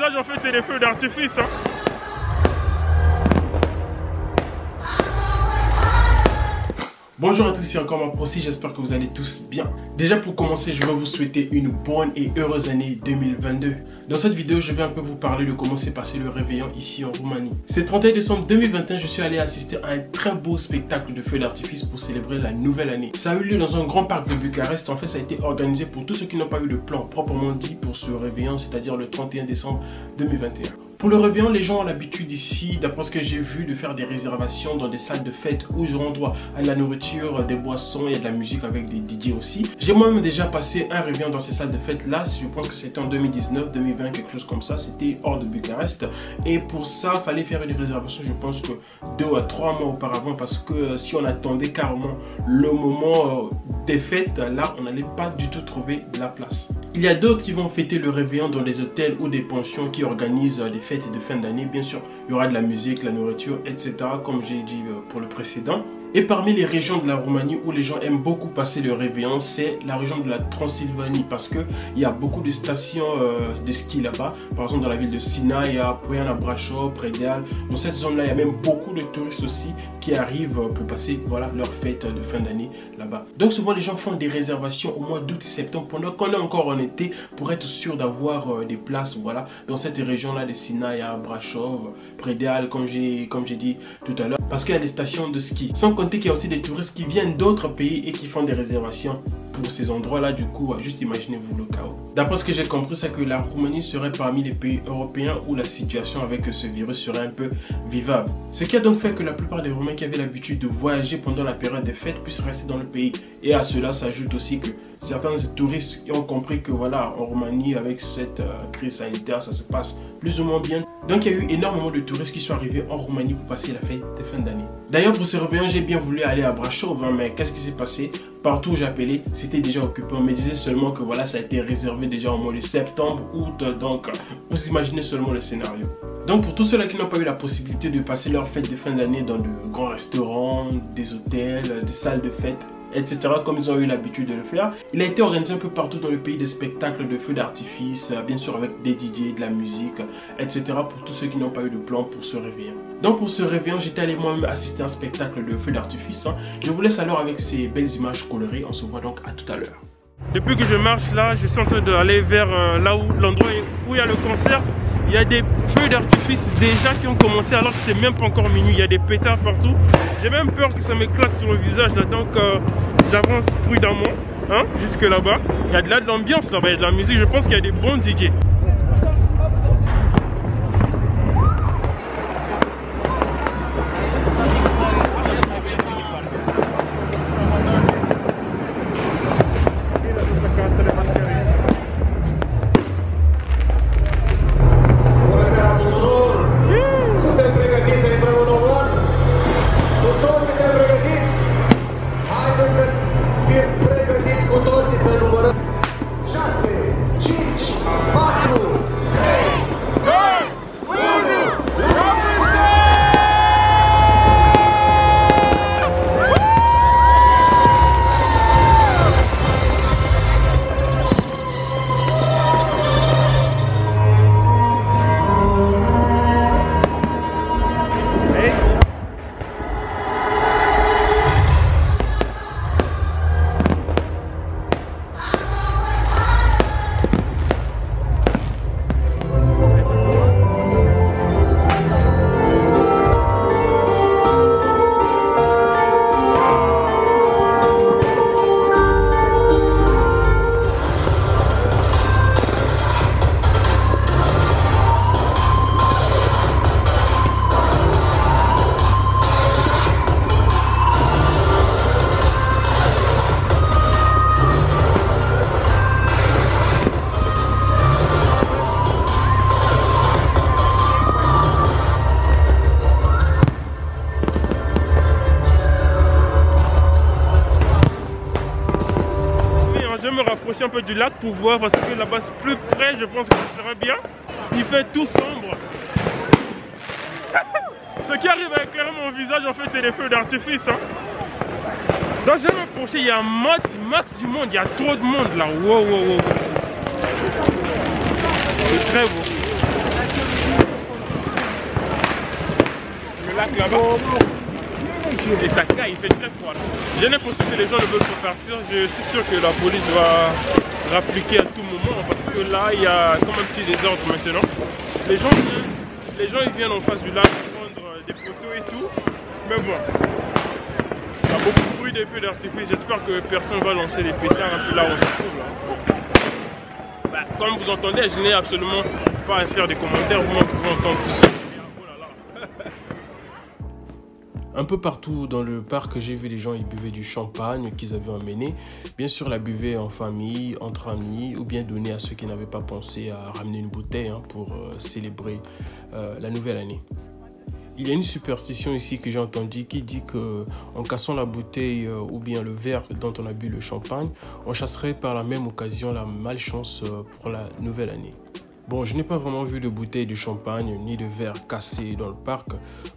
visage, en fait, c'est des feux d'artifice. Hein. Bonjour à tous, c'est encore Maprosi, j'espère que vous allez tous bien. Déjà pour commencer, je vais vous souhaiter une bonne et heureuse année 2022. Dans cette vidéo, je vais un peu vous parler de comment s'est passé le réveillon ici en Roumanie. C'est 31 décembre 2021, je suis allé assister à un très beau spectacle de feux d'artifice pour célébrer la nouvelle année. Ça a eu lieu dans un grand parc de Bucarest. En fait, ça a été organisé pour tous ceux qui n'ont pas eu de plan proprement dit pour ce réveillon, c'est-à-dire le 31 décembre 2021. Pour le réveillon, les gens ont l'habitude ici, d'après ce que j'ai vu, de faire des réservations dans des salles de fête où ils auront droit à de la nourriture, des boissons et de la musique avec des DJ aussi. J'ai moi-même déjà passé un réveillon dans ces salles de fête là, je pense que c'était en 2019, 2020, quelque chose comme ça, c'était hors de Bucarest. Et pour ça, il fallait faire une réservation, je pense que 2 à 3 mois auparavant, parce que si on attendait carrément le moment des fêtes, là, on n'allait pas du tout trouver de la place. Il y a d'autres qui vont fêter le réveillon dans des hôtels ou des pensions qui organisent des fêtes de fin d'année. Bien sûr, il y aura de la musique, la nourriture, etc. comme j'ai dit pour le précédent. Et parmi les régions de la Roumanie où les gens aiment beaucoup passer le réveillon, c'est la région de la Transylvanie, parce qu'il y a beaucoup de stations de ski là-bas. Par exemple, dans la ville de Sinaia, Poiana Brasov, Predeal. Dans cette zone-là, il y a même beaucoup de touristes aussi qui arrivent pour passer leur fête de fin d'année là-bas. Donc souvent, les gens font des réservations au mois d'août et septembre, pendant qu'on est encore en été, pour être sûr d'avoir des places dans cette région-là de Sinaia, Brasov, Predeal, comme j'ai dit tout à l'heure, parce qu'il y a des stations de ski. Sans compter qu'il y a aussi des touristes qui viennent d'autres pays et qui font des réservations pour ces endroits-là. Du coup, juste imaginez-vous le chaos. D'après ce que j'ai compris, c'est que la Roumanie serait parmi les pays européens où la situation avec ce virus serait un peu vivable. Ce qui a donc fait que la plupart des Roumains qui avaient l'habitude de voyager pendant la période des fêtes puissent rester dans le pays. Et à cela s'ajoute aussi que certains touristes ont compris que voilà, en Roumanie, avec cette crise sanitaire, ça se passe plus ou moins bien. Donc il y a eu énormément de touristes qui sont arrivés en Roumanie pour passer la fête de fin d'année. D'ailleurs, pour ce réveillon, j'ai bien voulu aller à Brasov, mais qu'est-ce qui s'est passé? Partout où j'appelais, c'était déjà occupé. On me disait seulement que voilà, ça a été réservé déjà au mois de septembre, août. Donc, vous imaginez seulement le scénario. Donc, pour tous ceux-là qui n'ont pas eu la possibilité de passer leur fête de fin d'année dans de grands restaurants, des hôtels, des salles de fête, etc., comme ils ont eu l'habitude de le faire, il a été organisé un peu partout dans le pays des spectacles de feux d'artifice, bien sûr avec des DJ, de la musique, etc., pour tous ceux qui n'ont pas eu de plan pour se réveiller. Donc pour ce réveillon, j'étais allé moi-même assister à un spectacle de feux d'artifice. Je vous laisse alors avec ces belles images colorées. On se voit donc à tout à l'heure. Depuis que je marche là, je suis en train d'aller vers l'endroit où il y a le concert. Il y a des feux d'artifice déjà qui ont commencé alors que c'est même pas encore minuit. Il y a des pétards partout. J'ai même peur que ça m'éclate sur le visage là, donc j'avance prudemment jusque là-bas. Il y a de l'ambiance là-bas, il y a de la musique. Je pense qu'il y a des bons DJ. Un peu du lac pour voir parce que là-bas c'est plus près, je pense que ça serait bien. Il fait tout sombre. Ce qui arrive à éclairer mon visage en fait c'est des feux d'artifice. Donc je vais m'approcher, il y a un max du monde, il y a trop de monde là. Wow. C'est très beau. le lac là-bas. Et ça caille, il fait très froid. J'ai l'impression que les gens ne veulent pas partir. Je suis sûr que la police va rappliquer à tout moment parce que là, il y a comme un petit désordre maintenant. Les gens ils viennent en face du lac prendre des photos et tout. Mais bon, il y a beaucoup de bruit des feux d'artifice. J'espère que personne ne va lancer les pétards un peu là où on se trouve. Là. Bah, comme vous entendez, je n'ai absolument pas à faire des commentaires. Vous pouvez entendre tout ça. Un peu partout dans le parc, j'ai vu les gens ils buvaient du champagne qu'ils avaient emmené. Bien sûr, la buvaient en famille, entre amis, ou bien donner à ceux qui n'avaient pas pensé à ramener une bouteille pour célébrer la nouvelle année. Il y a une superstition ici que j'ai entendue qui dit que en cassant la bouteille ou bien le verre dont on a bu le champagne, on chasserait par la même occasion la malchance pour la nouvelle année. Bon, je n'ai pas vraiment vu de bouteilles de champagne ni de verres cassés dans le parc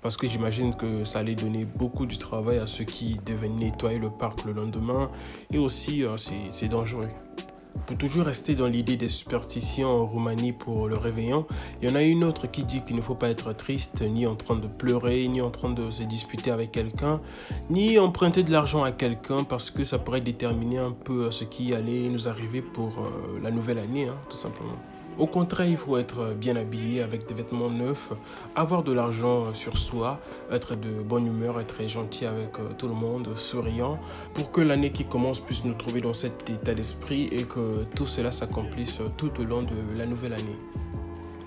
parce que j'imagine que ça allait donner beaucoup de travail à ceux qui devaient nettoyer le parc le lendemain et aussi c'est dangereux. Pour toujours rester dans l'idée des superstitions en Roumanie pour le réveillon, il y en a une autre qui dit qu'il ne faut pas être triste, ni en train de pleurer, ni en train de se disputer avec quelqu'un, ni emprunter de l'argent à quelqu'un parce que ça pourrait déterminer un peu ce qui allait nous arriver pour la nouvelle année, tout simplement. Au contraire, il faut être bien habillé avec des vêtements neufs, avoir de l'argent sur soi, être de bonne humeur, être gentil avec tout le monde, souriant, pour que l'année qui commence puisse nous trouver dans cet état d'esprit et que tout cela s'accomplisse tout au long de la nouvelle année.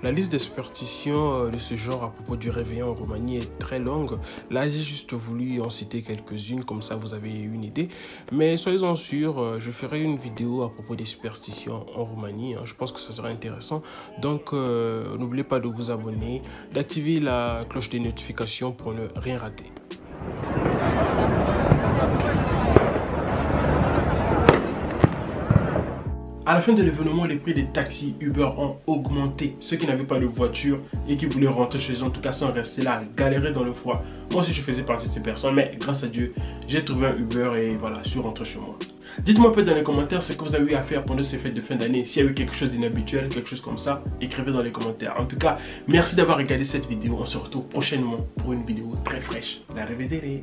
La liste des superstitions de ce genre à propos du réveillon en Roumanie est très longue. Là, j'ai juste voulu en citer quelques-unes, comme ça vous avez une idée. Mais soyez-en sûrs, je ferai une vidéo à propos des superstitions en Roumanie. Je pense que ça sera intéressant. Donc, n'oubliez pas de vous abonner, d'activer la cloche des notifications pour ne rien rater. À la fin de l'événement, les prix des taxis Uber ont augmenté. Ceux qui n'avaient pas de voiture et qui voulaient rentrer chez eux, en tout cas, sont restés là, galérer dans le froid. Moi aussi, je faisais partie de ces personnes, mais grâce à Dieu, j'ai trouvé un Uber et voilà, je suis rentré chez moi. Dites-moi un peu dans les commentaires ce que vous avez eu à faire pendant ces fêtes de fin d'année. S'il y a eu quelque chose d'inhabituel, quelque chose comme ça, écrivez dans les commentaires. En tout cas, merci d'avoir regardé cette vidéo. On se retrouve prochainement pour une vidéo très fraîche. La revedere.